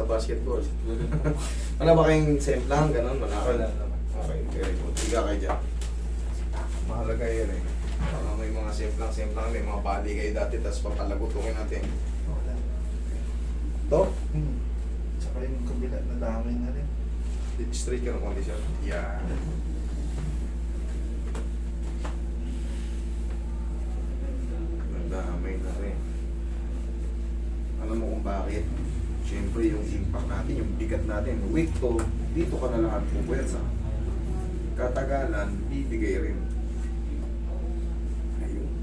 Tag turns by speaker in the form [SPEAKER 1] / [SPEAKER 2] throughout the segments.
[SPEAKER 1] sa basketball. Wala ba kayong semplang, gano'n? Wala ka?
[SPEAKER 2] Wala naman.
[SPEAKER 1] Okay, very good. Higa kayo dyan. Mahalaga yan eh. Baka may mga semplang, may mga bali kayo dati, tapos papalagutungin natin.
[SPEAKER 2] Wala.
[SPEAKER 1] To?
[SPEAKER 2] Tsaka yung kabila, nadamay na rin.
[SPEAKER 1] Straight ka ng condition. Yan. Nadamay na rin. Alam mo kung bakit? Siyempre yung impact natin, yung bigat natin, weight to, dito ka na lahat pupuwersa. Katagalan, bibigay rin. Ayun.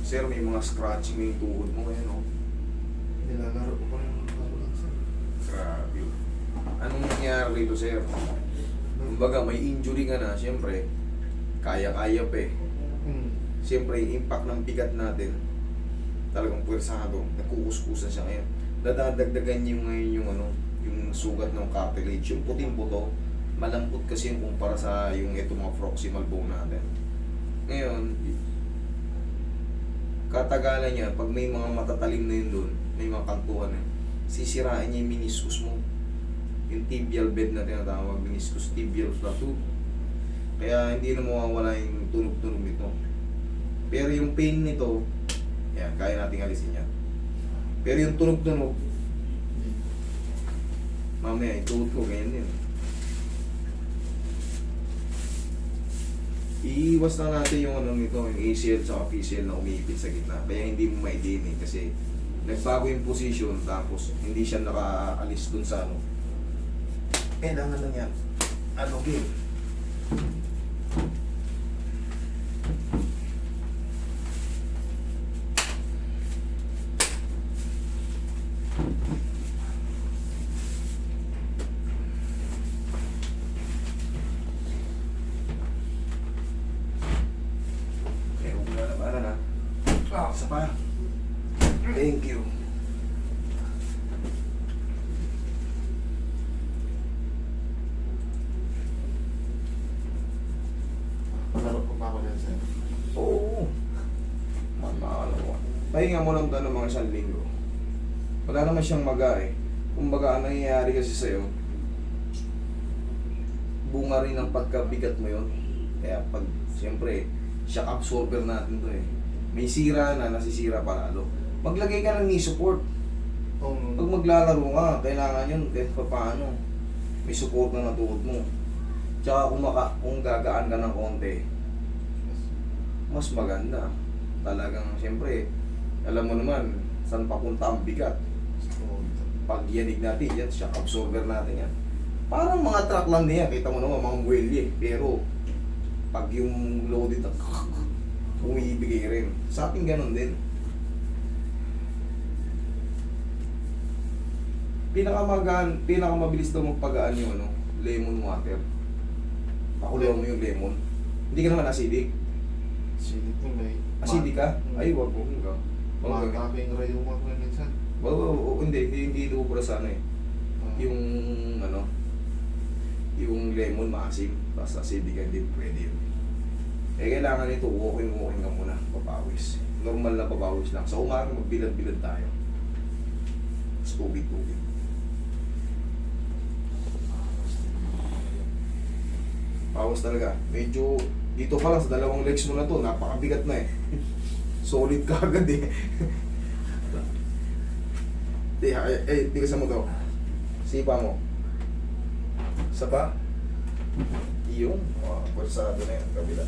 [SPEAKER 1] Sir, may mga scratching na yung tuhod mo ngayon, no?
[SPEAKER 2] Nilalaro ko pa yung kakulang sir.
[SPEAKER 1] Grabe. Anong nangyari rito, sir? Kumbaga, may injury ka na, siyempre, kaya-kaya pa eh. Siyempre, yung impact ng bigat natin, talagang puwersado, nagkukuskusan siya ngayon. Nadadagdagan niyo ngayon yung yung sugat ng cartilage, yung puting buto, malambot kasi yung kumpara sa yung ito mga proximal bone natin. Ngayon, katagalan niya, pag may mga matatalim na yun doon, may mga kantuhan eh, sisirain niya yung meniscus mo. Yung tibial bed na tinatawag, meniscus tibial plateau. Kaya hindi na mawawala yung tunog-tunog nito. Pero yung pain nito, yan, kaya nating alisin yan. Pero yung tunog-tunog, mamaya, ituot ko, ganyan din. Iiwas na natin yung nito, yung ACL sa PCL na umiipit sa gitna. Kaya hindi mo maidinig kasi nagbago yung position tapos hindi siya nakaalis dun sa kailangan lang yan. Game? Isa pa. Thank you.
[SPEAKER 2] Palaro ko pa ako yan sir.
[SPEAKER 1] Oo. Ano ko. Pahinga mo lang doon ng mga 1 linggo. Wala naman siyang maga eh. Kumbaga, ang nangyayari kasi sa'yo, bunga rin ng pagkabigat mo yun. Kaya pag, siyempre, shock absorber natin to eh. May sira na, nasisira pa lalo. Maglagay ka ng knee support. Pag maglalaro ka, kailangan yun kahit pa paano. May support na natuod mo. Tsaka kung gagaan ka ng konti, mas maganda. Talagang, siyempre, alam mo naman, saan papunta ang bigat. Pag yanig natin, yan, shock absorber natin yan. Parang mga truck lang niya, kita mo naman, mga muwelye. Pero, pag yung loaded na, umiibigay rin. Sa atin ganun din. Pinakamabilis daw magpagaan yung lemon water. Pakuluan mo yung lemon. Hindi ka naman acidic.
[SPEAKER 2] Acidic na may...
[SPEAKER 1] Acidic ka? Ay, wag mo.
[SPEAKER 2] Makaming rayuma ko na minsan.
[SPEAKER 1] Hindi ubra sa yung yung lemon maasim. Tapos acidic ka, hindi pwede yun. Kailangan nito, walking ka muna, papawis. Normal na papawis lang. Sa umaga, magbilad-bilad tayo. Tapos tubig-tubig. Pawas talaga. Medyo, dito pa lang, sa 2 legs mo na to, napakabigat na eh. Solid ka agad eh. Tigasan mo to. Sipa mo. Isa pa. Iyong. Pwersado na yun, kabila.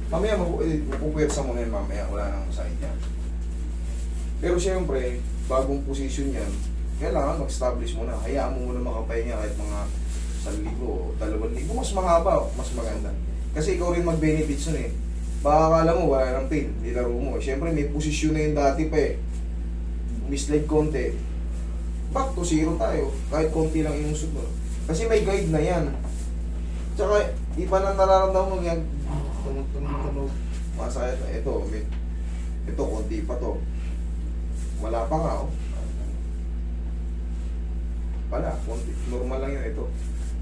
[SPEAKER 1] Mamaya mapupwersa mo na yun mamaya, wala nang sakit yan. Pero siyempre, bagong position yan, kailangan mag-establish mo na. Hayaan mo muna makapahinga kahit mga 1,000 o 2,000. Mas mahaba, mas maganda. Kasi ikaw rin mag-benefits nun eh. Baka akala mo wala nang pain, nilaro mo. Siyempre may posisyon na yun dati pa eh. Misled konti. Back to zero tayo, kahit konti lang inusog mo. Kasi may guide na yan. Tsaka, di pa na nararamdaman mo yan. Tunog. Masaya na. Ito, konti pa to. Wala pa nga, oh. Wala, konti. Normal lang yun, ito.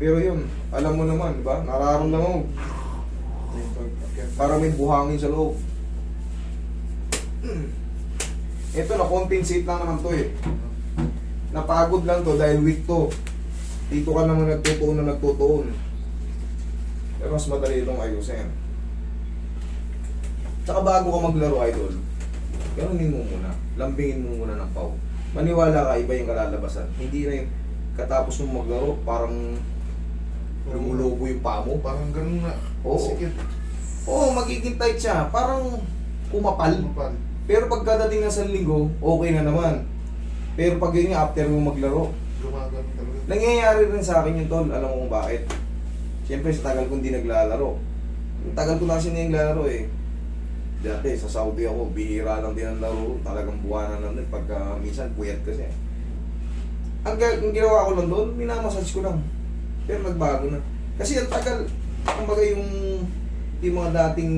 [SPEAKER 1] Pero yun, alam mo naman, di ba? Nararamdaman mo. Para may buhangin sa loob. Ito, na-compensate lang naman to eh. Napagod lang to dahil weak to. Dito ka naman nagtutuon na nagtutuon. Pero mas madali itong ayusin. Tsaka bago ka maglaro, idol, ganunin mo muna. Lambingin mo muna ng pau. Maniwala ka, iba yung kalalabasan. Hindi na yung katapos mong maglaro, parang lumulobo yung paa mo.
[SPEAKER 2] Parang ganun na.
[SPEAKER 1] Oo.
[SPEAKER 2] Sikit.
[SPEAKER 1] Oo, magiging tight siya. Parang pumapal.
[SPEAKER 2] Mapal.
[SPEAKER 1] Pero pagkadating na sa linggo, okay na naman. Pero pag yun nga, after mo maglaro,
[SPEAKER 2] Gumagano talaga.
[SPEAKER 1] nangyayari rin sa akin yung tol. Alam mo kung bakit. Siyempre, sa tagal kong di naglalaro. Yung tagal ko na kasi na naglalaro eh. Dati, sa Saudi ako, bihira lang din ang laro. Talagang buwanan lang din. Pagka minsan, puyat kasi. Ang ginawa ko lang doon, minamassage ko lang. Pero nagbago na. Kasi ang tagal, kumbaga yung mga dating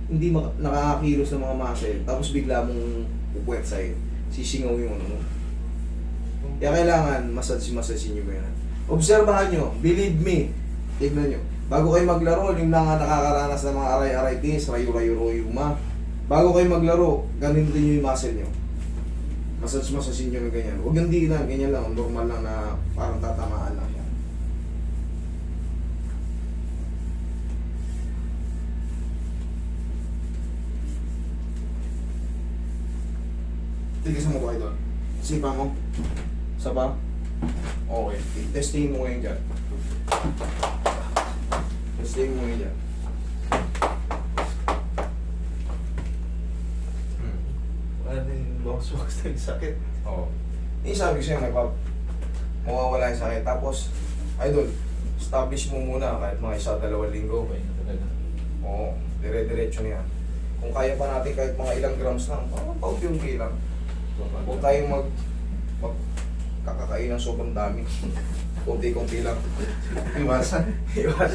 [SPEAKER 1] hindi nakakakilos ng mga muscle, tapos bigla mong pupuwet sa'yo. Sisingaw yung ano mo. Kaya kailangan massage nyo ba yan. Obserbahan nyo, believe me, tignan nyo. Bago kayo maglaro, yung mga nakakaranas ng mga aray-araytis, rayo-rayo-royuma, bago kayo maglaro, ganun din yung muscle nyo. Massage nyo ng ganyan. Huwag yung di lang, ganyan lang, normal lang na parang tatamaan lang siya. Tigisan mo ba ito? Sipa mo. Isa pa? Okay. Testingin mo ngayon dyan. Testingin mo ngayon dyan.
[SPEAKER 2] Ano yung box na yung sakit?
[SPEAKER 1] Oo. Yung sabi ko sa'yo, mawawala yung sakit. Tapos, idol, establish mo muna kahit mga 1-2 linggo.
[SPEAKER 2] Okay na talaga.
[SPEAKER 1] Oo, dire-diretso na yan. Kung kaya pa natin kahit mga ilang grams lang, paunti-unti lang. Huwag tayong kakakain ng sobrang dami. Kunti-kunti lang.
[SPEAKER 2] Iwasan.
[SPEAKER 1] Iwasan.